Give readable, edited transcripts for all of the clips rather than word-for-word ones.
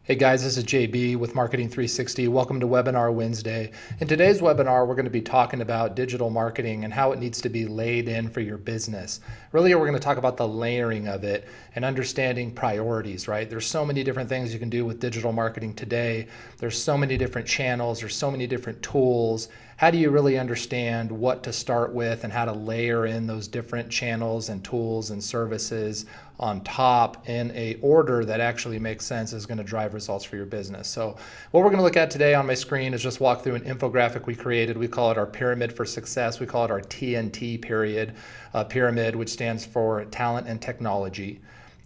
Hey guys, this is JB with Marketing 360. Welcome to Webinar Wednesday. In today's webinar, we're going to be talking about digital marketing and how it needs to be laid in for your business. Really, we're going to talk about the layering of it and understanding priorities, right? There's so many different things you can do with digital marketing today. There's so many different channels. There's so many different tools. How do you really understand what to start with and how to layer in those different channels and tools and services on top in a order that actually makes sense is going to drive results for your business. So what we're going to look at today on my screen is just walk through an infographic we created. We call it our pyramid for success. We call it our TNT pyramid, which stands for talent and technology.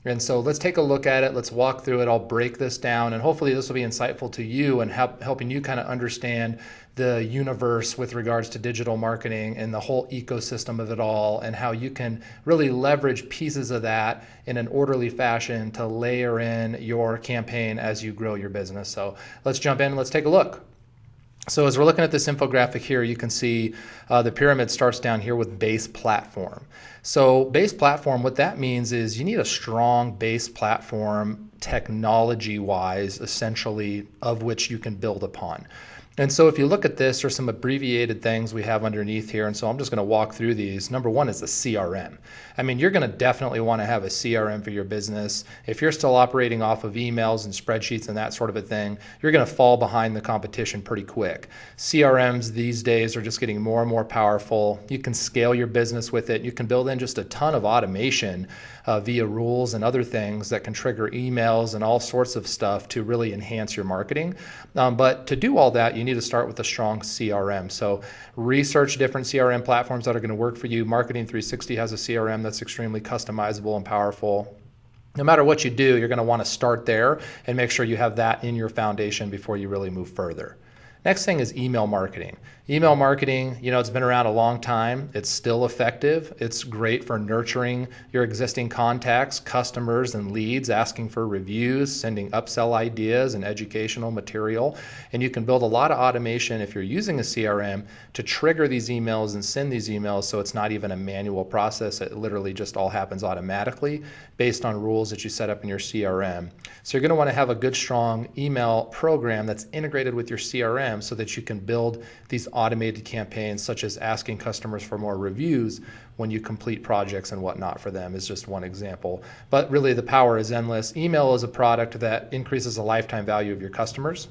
And so let's take a look at it. Let's walk through it. I'll break this down, and hopefully this will be insightful to you and helping you kind of understand the universe with regards to digital marketing and the whole ecosystem of it all, and how you can really leverage pieces of that in an orderly fashion to layer in your campaign as you grow your business. So let's jump in and let's take a look. So as we're looking at this infographic here, you can see the pyramid starts down here with base platform. So base platform, what that means is you need a strong base platform technology-wise, essentially, of which you can build upon. And so if you look at this, there's some abbreviated things we have underneath here. And so I'm just going to walk through these. Number one is the CRM. I mean, you're going to definitely want to have a CRM for your business. If you're still operating off of emails and spreadsheets and that sort of a thing, you're going to fall behind the competition pretty quick. CRMs these days are just getting more and more powerful. You can scale your business with it. You can build in just a ton of automation via rules and other things that can trigger emails and all sorts of stuff to really enhance your marketing. But to do all that, you need to start with a strong CRM. So research different CRM platforms that are going to work for you. Marketing 360 has a CRM that's extremely customizable and powerful. No matter what you do, you're going to want to start there and make sure you have that in your foundation before you really move further. Next thing is email marketing. Email marketing, it's been around a long time. It's still effective. It's great for nurturing your existing contacts, customers, and leads, asking for reviews, sending upsell ideas and educational material. And you can build a lot of automation if you're using a CRM to trigger these emails and send these emails, so it's not even a manual process. It literally just all happens automatically based on rules that you set up in your CRM. So you're going to want to have a good, strong email program that's integrated with your CRM so that you can build these automated campaigns, such as asking customers for more reviews when you complete projects and whatnot for them, is just one example. But really the power is endless. Email is a product that increases the lifetime value of your customers.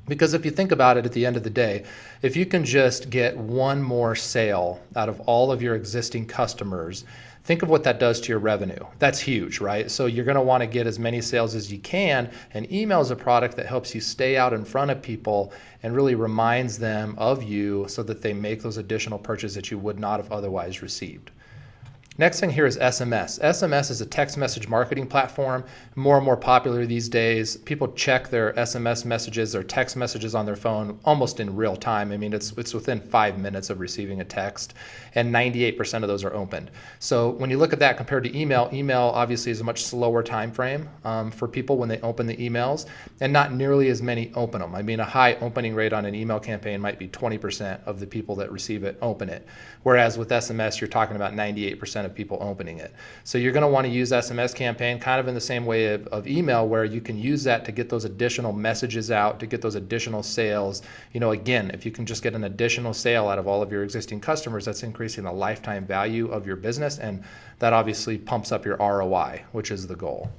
Because if you think about it, at the end of the day, if you can just get one more sale out of all of your existing customers, think of what that does to your revenue. That's huge, right? So you're going to want to get as many sales as you can, and email is a product that helps you stay out in front of people and really reminds them of you so that they make those additional purchases that you would not have otherwise received. Next thing here is SMS. SMS is a text message marketing platform, more and more popular these days. People check their SMS messages or text messages on their phone almost in real time. I mean, it's within 5 minutes of receiving a text, and 98% of those are opened. So when you look at that compared to email, email obviously is a much slower time frame for people when they open the emails, and not nearly as many open them. I mean, a high opening rate on an email campaign might be 20% of the people that receive it open it, whereas with SMS, you're talking about 98% of people opening it. So you're going to want to use SMS campaign kind of in the same way of email, where you can use that to get those additional messages out, to get those additional sales. Again, if you can just get an additional sale out of all of your existing customers, that's increasing the lifetime value of your business, and that obviously pumps up your ROI, which is the goal.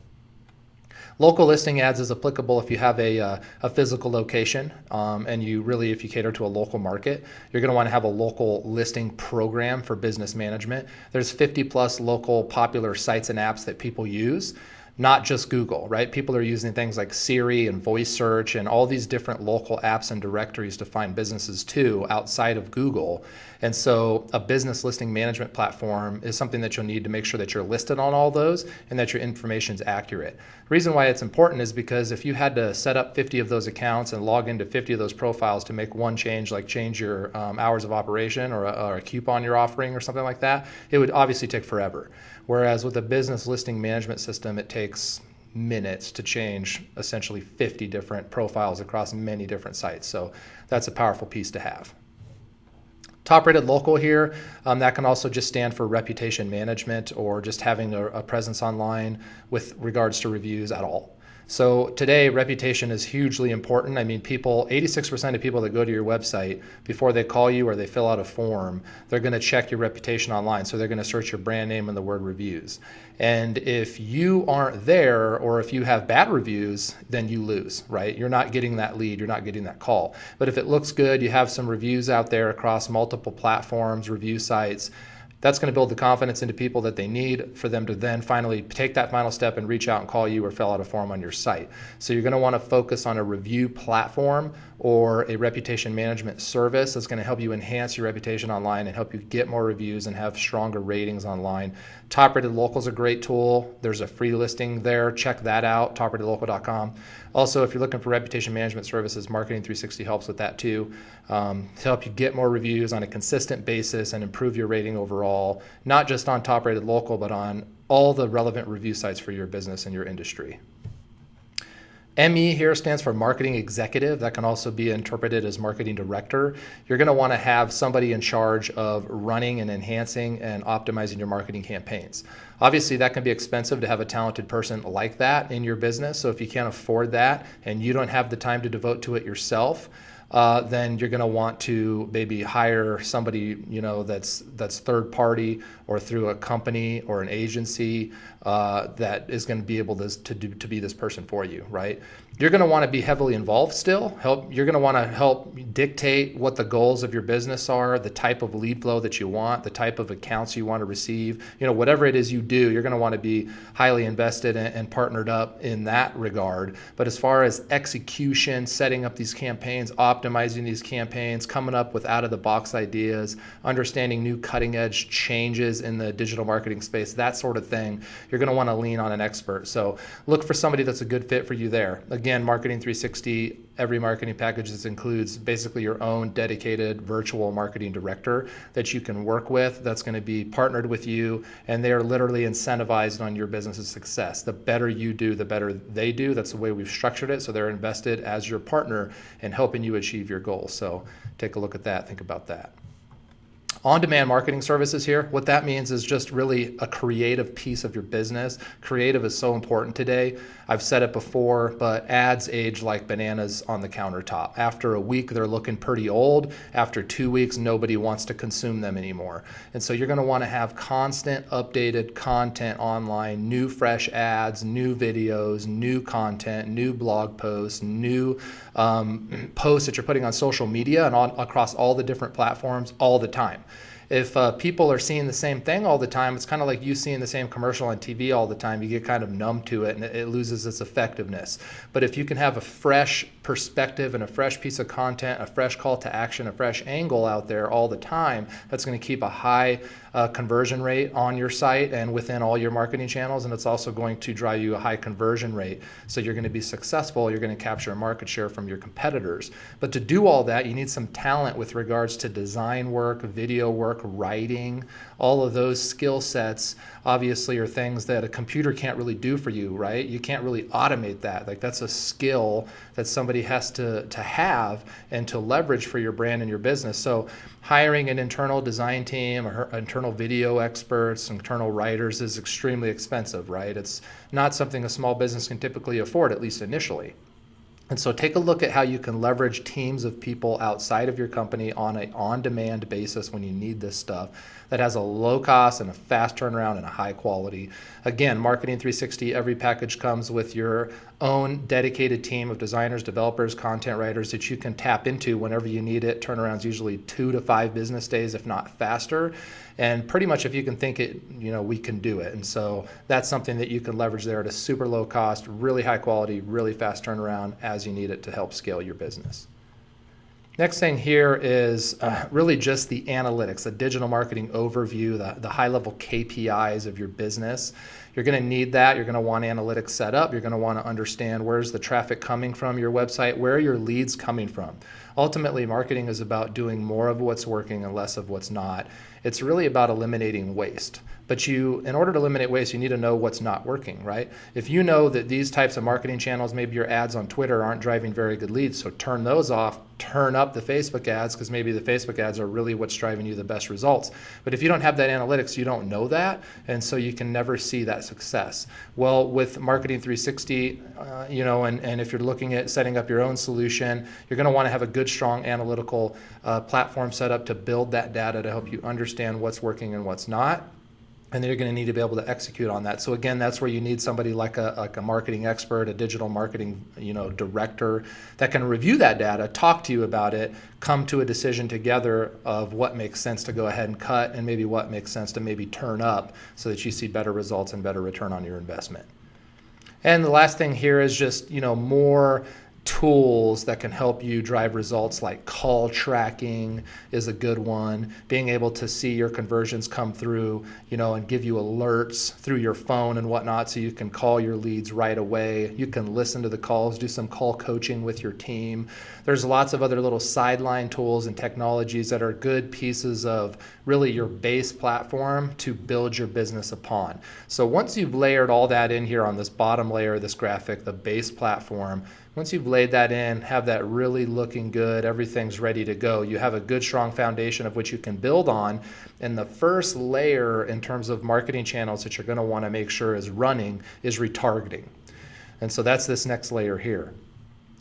Local listing ads is applicable if you have a physical location, and if you cater to a local market, you're going to want to have a local listing program for business management. There's 50 plus local popular sites and apps that people use. Not just Google, right? People are using things like Siri and voice search and all these different local apps and directories to find businesses too outside of Google. And so a business listing management platform is something that you'll need to make sure that you're listed on all those and that your information is accurate. The reason why it's important is because if you had to set up 50 of those accounts and log into 50 of those profiles to make one change, like change your hours of operation or a coupon you're offering or something like that, it would obviously take forever. Whereas with a business listing management system, it takes minutes to change essentially 50 different profiles across many different sites. So that's a powerful piece to have. Top rated local here, that can also just stand for reputation management or just having a presence online with regards to reviews at all. So today, reputation is hugely important. I mean, 86% of people that go to your website, before they call you or they fill out a form, they're going to check your reputation online. So they're going to search your brand name and the word reviews. And if you aren't there, or if you have bad reviews, then you lose, right? You're not getting that lead, you're not getting that call. But if it looks good, you have some reviews out there across multiple platforms, review sites, that's going to build the confidence into people that they need for them to then finally take that final step and reach out and call you or fill out a form on your site. So you're going to want to focus on a review platform or a reputation management service that's going to help you enhance your reputation online and help you get more reviews and have stronger ratings online. Top Rated Local is a great tool. There's a free listing there. Check that out, topratedlocal.com. Also, if you're looking for reputation management services, Marketing 360 helps with that too, to help you get more reviews on a consistent basis and improve your rating overall, not just on Top Rated Local, but on all the relevant review sites for your business and your industry. ME here stands for Marketing Executive. That can also be interpreted as Marketing Director. You're going to want to have somebody in charge of running and enhancing and optimizing your marketing campaigns. Obviously, that can be expensive to have a talented person like that in your business. So if you can't afford that and you don't have the time to devote to it yourself, then you're going to want to maybe hire somebody, that's third party or through a company or an agency that is going to be able to be this person for you, right? You're going to want to be heavily involved still. You're going to want to help dictate what the goals of your business are, the type of lead flow that you want, the type of accounts you want to receive. Whatever it is you do, you're going to want to be highly invested and partnered up in that regard. But as far as execution, setting up these campaigns, optimizing these campaigns, coming up with out-of-the-box ideas, understanding new cutting-edge changes in the digital marketing space, that sort of thing, you're going to want to lean on an expert. So look for somebody that's a good fit for you there. Again, Marketing 360, every marketing package includes basically your own dedicated virtual marketing director that you can work with, that's going to be partnered with you, and they are literally incentivized on your business's success. The better you do, the better they do. That's the way we've structured it. So they're invested as your partner in helping you achieve your goals. So take a look at that, think about that. On-demand marketing services here, what that means is just really a creative piece of your business. Creative is so important today. I've said it before, but ads age like bananas on the countertop. After a week, they're looking pretty old. After 2 weeks, nobody wants to consume them anymore. And so you're going to want to have constant updated content online, new fresh ads, new videos, new content, new blog posts, new posts that you're putting on social media and across all the different platforms all the time. If people are seeing the same thing all the time, it's kind of like you seeing the same commercial on TV all the time. You get kind of numb to it and it loses its effectiveness. But if you can have a fresh perspective and a fresh piece of content, a fresh call to action, a fresh angle out there all the time, that's going to keep a high conversion rate on your site and within all your marketing channels. And it's also going to drive you a high conversion rate. So you're going to be successful. You're going to capture a market share from your competitors. But to do all that, you need some talent with regards to design work, video work, writing. All of those skill sets obviously are things that a computer can't really do for you, right? You can't really automate that. Like, that's a skill that somebody has to have and to leverage for your brand and your business. So hiring an internal design team or internal video experts, internal writers is extremely expensive, right? It's not something a small business can typically afford, at least initially. And so take a look at how you can leverage teams of people outside of your company on an on-demand basis when you need this stuff that has a low cost and a fast turnaround and a high quality. Again, Marketing 360, every package comes with your own dedicated team of designers, developers, content writers that you can tap into whenever you need it. Turnaround's usually 2 to 5 business days, if not faster. And pretty much if you can think it, we can do it. And so that's something that you can leverage there at a super low cost, really high quality, really fast turnaround as you need it to help scale your business. Next thing here is really just the analytics, the digital marketing overview, the high-level KPIs of your business. You're going to need that. You're going to want analytics set up. You're going to want to understand where's the traffic coming from your website, where are your leads coming from. Ultimately, marketing is about doing more of what's working and less of what's not. It's really about eliminating waste. But in order to eliminate waste, you need to know what's not working, right? If you know that these types of marketing channels, maybe your ads on Twitter aren't driving very good leads, so turn those off, turn up the Facebook ads, because maybe the Facebook ads are really what's driving you the best results. But if you don't have that analytics, you don't know that, and so you can never see that that success? Well, with Marketing 360, and if you're looking at setting up your own solution, you're going to want to have a good, strong analytical platform set up to build that data to help you understand what's working and what's not. And then you're going to need to be able to execute on that. So again, that's where you need somebody like a marketing expert, a digital marketing director that can review that data, talk to you about it, come to a decision together of what makes sense to go ahead and cut and maybe what makes sense to maybe turn up so that you see better results and better return on your investment. And the last thing here is just more tools that can help you drive results, like call tracking is a good one. Being able to see your conversions come through, and give you alerts through your phone and whatnot, so you can call your leads right away. You can listen to the calls, do some call coaching with your team. There's lots of other little sideline tools and technologies that are good pieces of really your base platform to build your business upon. So once you've layered all that in here on this bottom layer of this graphic, the base platform, once you've laid that in, have that really looking good, everything's ready to go, you have a good, strong foundation of which you can build on. And the first layer in terms of marketing channels that you're going to want to make sure is running is retargeting. And so that's this next layer here.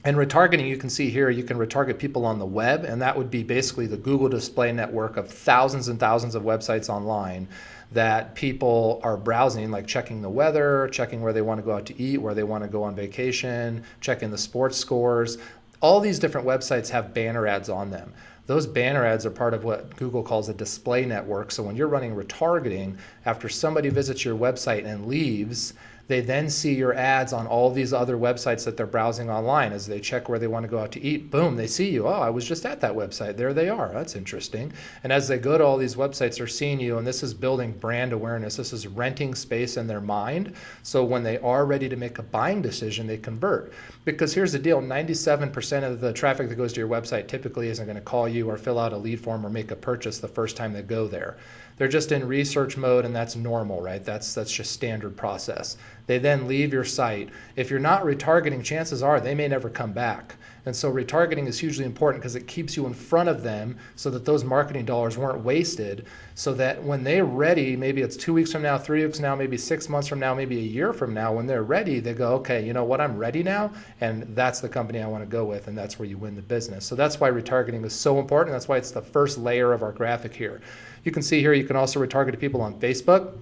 And retargeting, you can see here, you can retarget people on the web, and that would be basically the Google display network of thousands and thousands of websites online that people are browsing, like checking the weather, checking where they want to go out to eat, where they want to go on vacation, checking the sports scores. All these different websites have banner ads on them. Those banner ads are part of what Google calls a display network. So when you're running retargeting, after somebody visits your website and leaves, they then see your ads on all these other websites that they're browsing online. As they check where they want to go out to eat, boom, they see you. Oh, I was just at that website. There they are. That's interesting. And as they go to all these websites, they're seeing you, and this is building brand awareness. This is renting space in their mind. So when they are ready to make a buying decision, they convert. Because here's the deal, 97% of the traffic that goes to your website typically isn't going to call you or fill out a lead form or make a purchase the first time they go there. They're just in research mode, and that's normal, right? That's just standard process. They then leave your site. If you're not retargeting, chances are they may never come back. And so retargeting is hugely important because it keeps you in front of them so that those marketing dollars weren't wasted, so that when they're ready, maybe it's 2 weeks from now, 3 weeks from now, maybe 6 months from now, maybe a year from now, when they're ready, they go, okay, you know what, I'm ready now, and that's the company I want to go with, and that's where you win the business. So that's why retargeting is so important. That's why it's the first layer of our graphic here. You can see here, you can also retarget people on Facebook.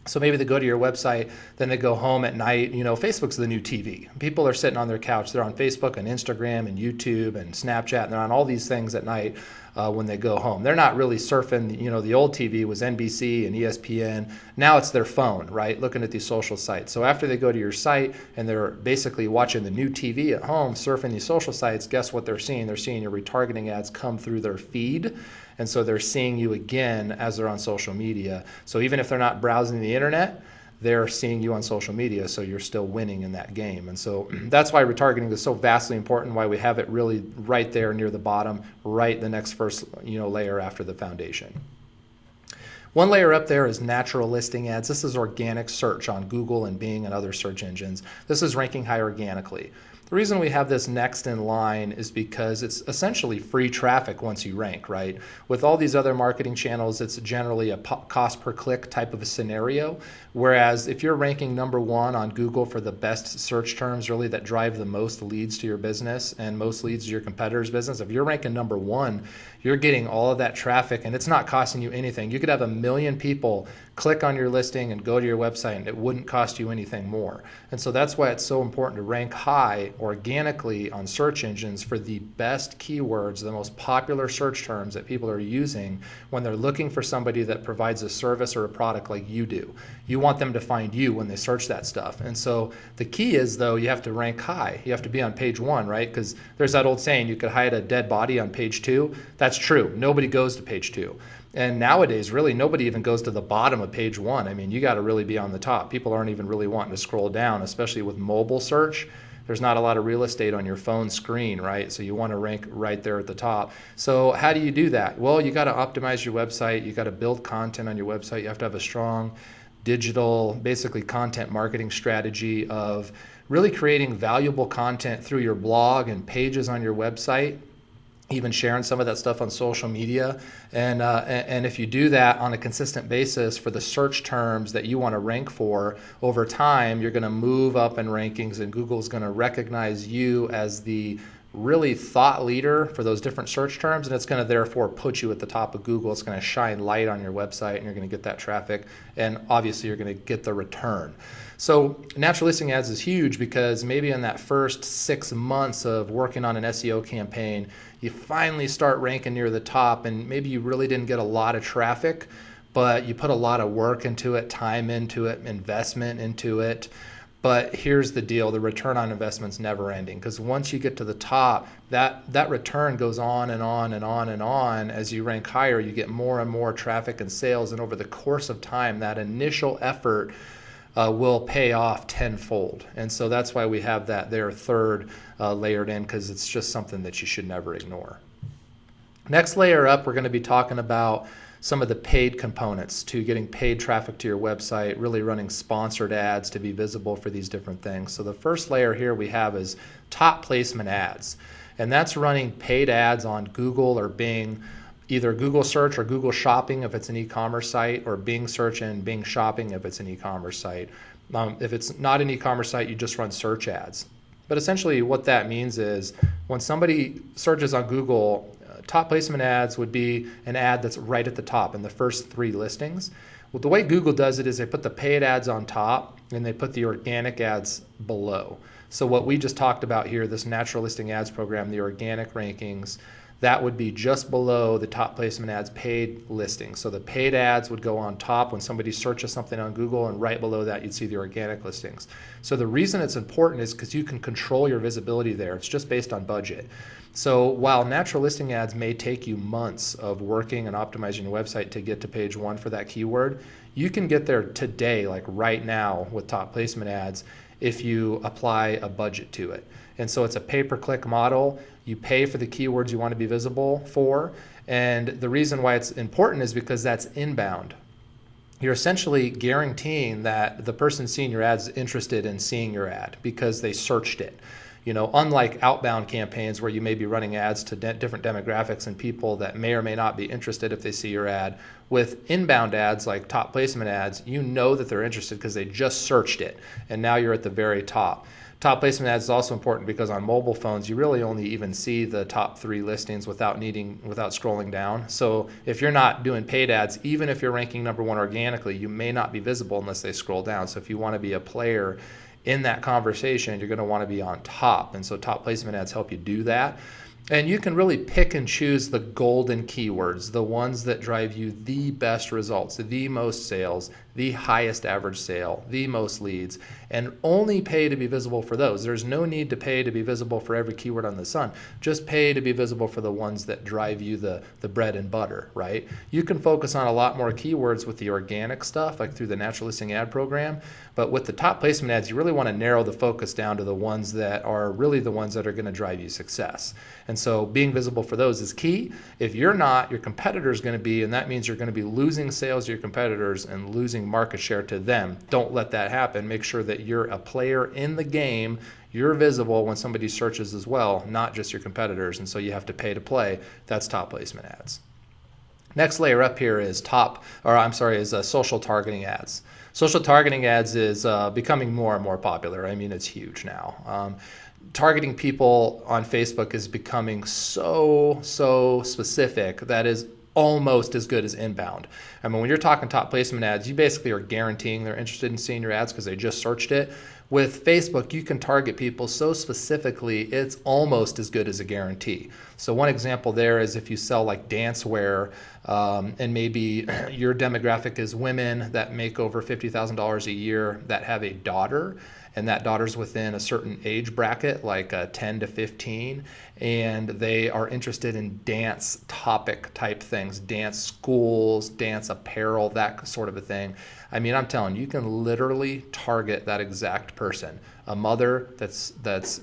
So maybe they go to your website, then they go home at night. Facebook's the new TV. People are sitting on their couch. They're on Facebook and Instagram and YouTube and Snapchat, and they're on all these things at night when they go home. They're not really surfing. The old TV was NBC and ESPN. Now it's their phone, right? Looking at these social sites. So after they go to your site and they're basically watching the new TV at home, surfing these social sites, guess what they're seeing? They're seeing your retargeting ads come through their feed. And so they're seeing you again as they're on social media. So even if they're not browsing the internet, they're seeing you on social media, so you're still winning in that game. And so that's why retargeting is so vastly important, why we have it really right there near the bottom, right the next first layer after the foundation. One layer up there is natural listing ads. This is organic search on Google and Bing and other search engines. This is ranking high organically. The reason we have this next in line is because it's essentially free traffic once you rank, right? With all these other marketing channels, it's generally a cost per click type of a scenario. Whereas if you're ranking number one on Google for the best search terms really that drive the most leads to your business and most leads to your competitor's business, if you're ranking number one, you're getting all of that traffic and it's not costing you anything. You could have 1 million people click on your listing and go to your website and it wouldn't cost you anything more. And so that's why it's so important to rank high organically on search engines for the best keywords, the most popular search terms that people are using when they're looking for somebody that provides a service or a product like you do. You want them to find you when they search that stuff. And so the key is, though, you have to rank high. You have to be on page one, right? Because there's that old saying, you could hide a dead body on page 2. That's true. Nobody goes to page 2. And nowadays, really, nobody even goes to the bottom of page 1. I mean, you got to really be on the top. People aren't even really wanting to scroll down, especially with mobile search. There's not a lot of real estate on your phone screen, right? So you want to rank right there at the top. So how do you do that? Well, you got to optimize your website. You got to build content on your website. You have to have a strong digital, basically content marketing strategy of really creating valuable content through your blog and pages on your website even sharing some of that stuff on social media. And if you do that on a consistent basis for the search terms that you want to rank for, over time, you're going to move up in rankings, and Google's going to recognize you as the really thought leader for those different search terms, and it's going to therefore put you at the top of Google. It's going to shine light on your website, and you're going to get that traffic, and obviously you're going to get the return. So natural listing ads is huge because maybe in that first 6 months of working on an SEO campaign, you finally start ranking near the top, and maybe you really didn't get a lot of traffic, but you put a lot of work into it, time into it, investment into it. But here's the deal, the return on investment's never ending, because once you get to the top, that return goes on and on and on and on. As you rank higher, you get more and more traffic and sales, and over the course of time, that initial effort will pay off tenfold. And so that's why we have that there third layered in, because it's just something that you should never ignore. Next layer up, we're going to be talking about some of the paid components to getting paid traffic to your website, really running sponsored ads to be visible for these different things. So the first layer here we have is top placement ads. And that's running paid ads on Google or Bing, either Google search or Google shopping if it's an e-commerce site, or Bing search and Bing shopping if it's an e-commerce site. If it's not an e-commerce site, you just run search ads. But essentially what that means is when somebody searches on Google, top placement ads would be an ad that's right at the top in the first 3 listings. Well, the way Google does it is they put the paid ads on top and they put the organic ads below. So what we just talked about here, this natural listing ads program, the organic rankings, that would be just below the top placement ads paid listings. So the paid ads would go on top when somebody searches something on Google, and right below that you'd see the organic listings. So the reason it's important is because you can control your visibility there. It's just based on budget. So while natural listing ads may take you months of working and optimizing your website to get to page 1 for that keyword, you can get there today, like right now with top placement ads, if you apply a budget to it. And so it's a pay-per-click model. You pay for the keywords you want to be visible for. And the reason why it's important is because that's inbound. You're essentially guaranteeing that the person seeing your ad is interested in seeing your ad because they searched it. You know, unlike outbound campaigns where you may be running ads to different demographics and people that may or may not be interested if they see your ad, with inbound ads like top placement ads, you know that they're interested because they just searched it, and now you're at the very top. Top placement ads is also important because on mobile phones, you really only even see the top 3 listings without scrolling down. So if you're not doing paid ads, even if you're ranking number 1 organically, you may not be visible unless they scroll down. So if you want to be a player in that conversation, you're going to want to be on top. And so top placement ads help you do that. And you can really pick and choose the golden keywords, the ones that drive you the best results, the most sales, the highest average sale, the most leads, and only pay to be visible for those. There's no need to pay to be visible for every keyword on the sun. Just pay to be visible for the ones that drive you the bread and butter, right? You can focus on a lot more keywords with the organic stuff, like through the natural listing ad program, but with the top placement ads, you really want to narrow the focus down to the ones that are really the ones that are going to drive you success. And so being visible for those is key. If you're not, your competitor is going to be, and that means you're going to be losing sales to your competitors and losing market share to them. Don't let that happen. Make sure that you're a player in the game. You're visible when somebody searches as well, not just your competitors. And so you have to pay to play. That's top placement ads. Next layer up here is social targeting ads. Social targeting ads is becoming more and more popular. I mean, it's huge now. Targeting people on Facebook is becoming so specific that is almost as good as inbound. I mean, when you're talking top placement ads, you basically are guaranteeing they're interested in seeing your ads because they just searched it. With Facebook, you can target people so specifically, it's almost as good as a guarantee. So one example there is if you sell like dancewear, and maybe your demographic is women that make over $50,000 a year that have a daughter, and that daughter's within a certain age bracket, like 10 to 15, and they are interested in dance topic type things, dance schools, dance apparel, that sort of a thing. I mean, I'm telling you, you can literally target that exact person. A mother that's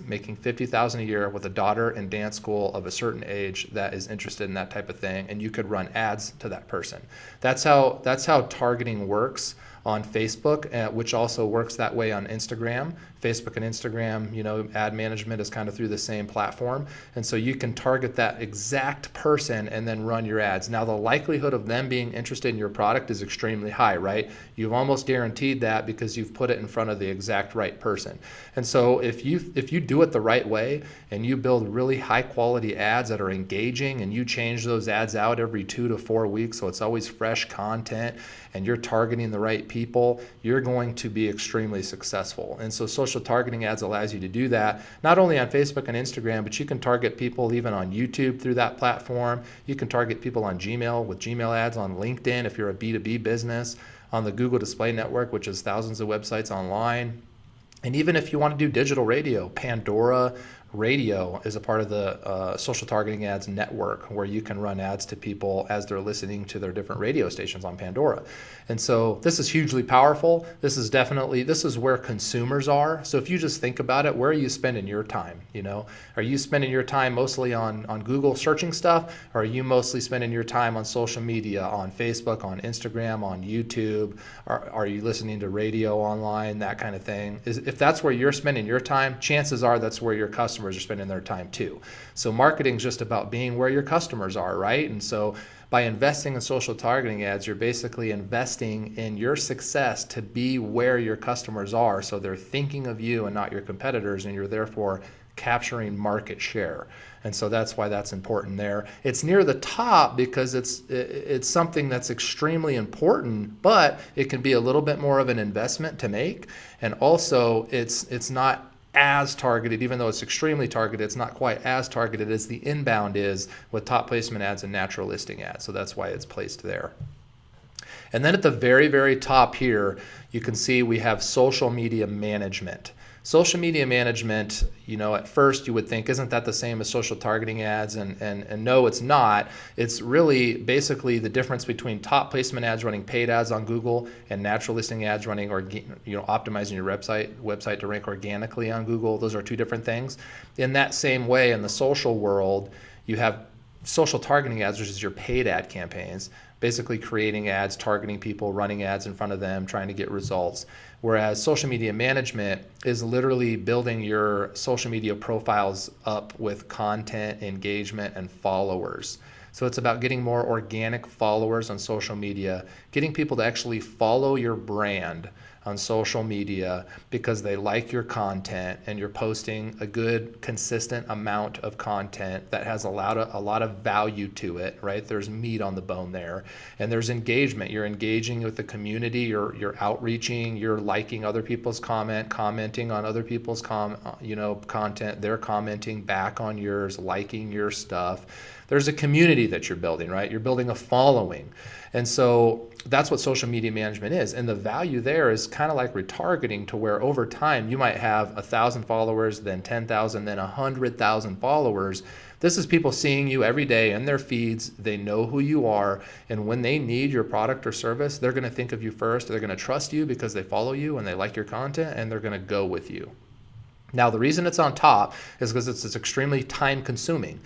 making $50,000 a year with a daughter in dance school of a certain age that is interested in that type of thing, and you could run ads to that person. That's how targeting works on Facebook, which also works that way on Instagram. Facebook and Instagram, ad management is kind of through the same platform. And so you can target that exact person and then run your ads. Now, the likelihood of them being interested in your product is extremely high, right? You've almost guaranteed that because you've put it in front of the exact right person. And so if you do it the right way and you build really high quality ads that are engaging, and you change those ads out every 2 to 4 weeks, so it's always fresh content, and you're targeting the right people, you're going to be extremely successful. And so social targeting ads allows you to do that, not only on Facebook and Instagram, but you can target people even on YouTube through that platform. You can target people on Gmail with Gmail ads, on LinkedIn if you're a B2B business, on the Google Display Network, which is thousands of websites online. And even if you want to do digital radio, Pandora Radio is a part of the social targeting ads network, where you can run ads to people as they're listening to their different radio stations on Pandora. And so this is hugely powerful. This is where consumers are. So if you just think about it, where are you spending your time? Are you spending your time mostly on Google searching stuff? Or are you mostly spending your time on social media, on Facebook, on Instagram, on YouTube? Are you listening to radio online, that kind of thing? If that's where you're spending your time, chances are that's where your customers are spending their time too. So marketing is just about being where your customers are, right? And so by investing in social targeting ads, you're basically investing in your success to be where your customers are, so they're thinking of you and not your competitors, and you're therefore capturing market share. And so that's why that's important there. It's near the top because it's something that's extremely important, but it can be a little bit more of an investment to make. And also it's not as targeted, even though it's extremely targeted, it's not quite as targeted as the inbound is with top placement ads and natural listing ads. So that's why it's placed there. And then at the very, very top here, you can see we have social media management. Social media management, at first you would think, isn't that the same as social targeting ads? And no, it's not. It's really basically the difference between top placement ads running paid ads on Google and natural listing ads running, or optimizing your website to rank organically on Google. Those are two different things. In that same way, in the social world, you have social targeting ads, which is your paid ad campaigns, basically creating ads, targeting people, running ads in front of them, trying to get results. Whereas social media management is literally building your social media profiles up with content, engagement, and followers. So it's about getting more organic followers on social media, getting people to actually follow your brand on social media because they like your content and you're posting a good, consistent amount of content that has a lot of value to it, right? There's meat on the bone there. And there's engagement. You're engaging with the community, you're outreaching, you're liking other people's commenting on other people's content, they're commenting back on yours, liking your stuff. There's a community that you're building, right? You're building a following. And so that's what social media management is. And the value there is kind of like retargeting, to where over time you might have 1,000 followers, then 10,000, then 100,000 followers. This is people seeing you every day in their feeds. They know who you are. And when they need your product or service, they're going to think of you first. They're going to trust you because they follow you and they like your content, and they're going to go with you. Now, the reason it's on top is because it's extremely time consuming.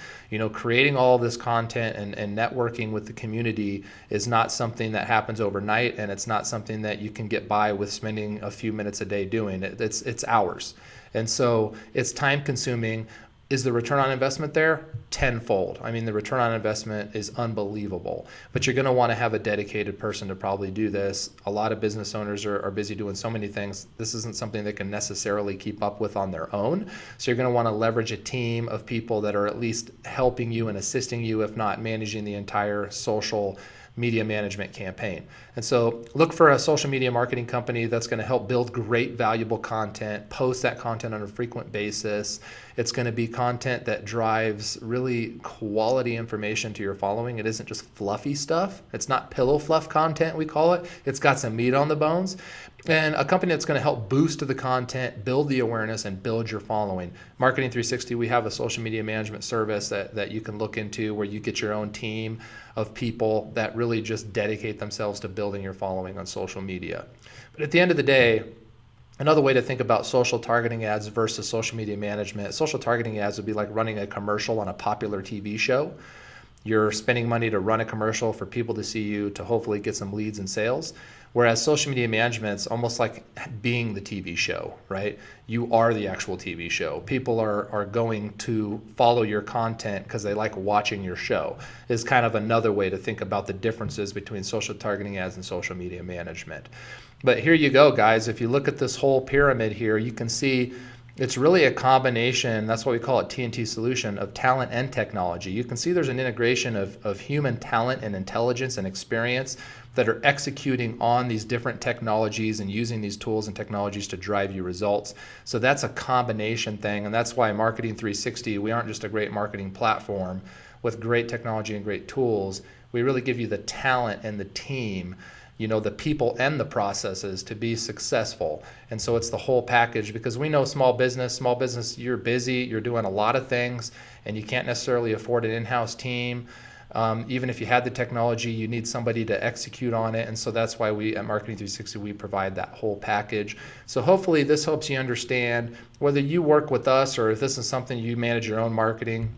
Creating all this content and networking with the community is not something that happens overnight, and it's not something that you can get by with spending a few minutes a day doing. It's hours. And so it's time consuming. Is the return on investment there? Tenfold. I mean, the return on investment is unbelievable, but you're going to want to have a dedicated person to probably do this. A lot of business owners are busy doing so many things. This isn't something they can necessarily keep up with on their own. So you're going to want to leverage a team of people that are at least helping you and assisting you, if not managing the entire social media management campaign. And so look for a social media marketing company that's going to help build great, valuable content, post that content on a frequent basis. It's going to be content that drives really quality information to your following. It isn't just fluffy stuff. It's not pillow fluff content, we call it. It's got some meat on the bones. And a company that's going to help boost the content, build the awareness, and build your following. Marketing 360, we have a social media management service that you can look into, where you get your own team of people that really just dedicate themselves to building your following on social media. But at the end of the day, another way to think about social targeting ads versus social media management, social targeting ads would be like running a commercial on a popular TV show. You're spending money to run a commercial for people to see you, to hopefully get some leads and sales. Whereas social media management is almost like being the TV show, right? You are the actual TV show. People are going to follow your content because they like watching your show, is kind of another way to think about the differences between social targeting ads and social media management. But here you go, guys. If you look at this whole pyramid here, you can see it's really a combination, that's what we call it, TNT solution, of talent and technology. You can see there's an integration of human talent and intelligence and experience that are executing on these different technologies and using these tools and technologies to drive you results. So that's a combination thing, and that's why Marketing 360, we aren't just a great marketing platform with great technology and great tools. We really give you the talent and the team, the people and the processes to be successful. And so it's the whole package, because we know small business, you're busy, you're doing a lot of things, and you can't necessarily afford an in-house team. Even if you had the technology, you need somebody to execute on it. And so that's why we at Marketing 360, we provide that whole package. So hopefully this helps you understand, whether you work with us or if this is something you manage your own marketing.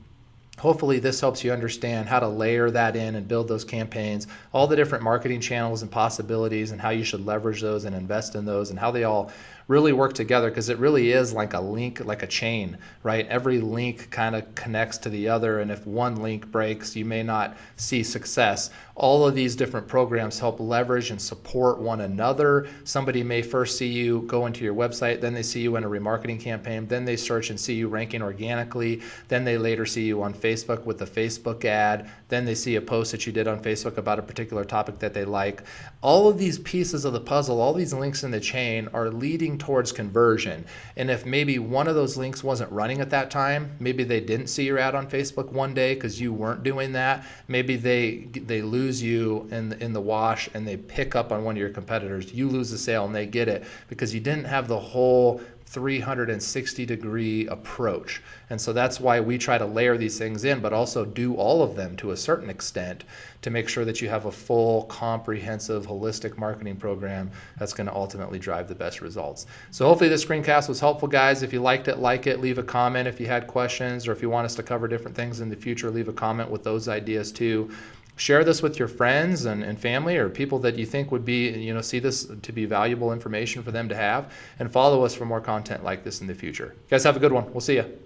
Hopefully this helps you understand how to layer that in and build those campaigns, all the different marketing channels and possibilities, and how you should leverage those and invest in those, and how they all really work together, because it really is like a link, like a chain, right? Every link kind of connects to the other, and if one link breaks, you may not see success. All of these different programs help leverage and support one another. Somebody may first see you go into your website, then they see you in a remarketing campaign, then they search and see you ranking organically, then they later see you on Facebook with a Facebook ad, then they see a post that you did on Facebook about a particular topic that they like. All of these pieces of the puzzle, all these links in the chain are leading towards conversion. And if maybe one of those links wasn't running at that time, maybe they didn't see your ad on Facebook one day because you weren't doing that, maybe they lose you in the wash and they pick up on one of your competitors. You lose the sale and they get it because you didn't have the whole 360-degree approach. And so that's why we try to layer these things in, but also do all of them to a certain extent to make sure that you have a full, comprehensive, holistic marketing program that's going to ultimately drive the best results. So hopefully this screencast was helpful, guys. If you liked it, like it, leave a comment. If you had questions, or if you want us to cover different things in the future, leave a comment with those ideas too. Share this with your friends and family, or people that you think would be, see this to be valuable information for them to have, and follow us for more content like this in the future. You guys have a good one. We'll see you.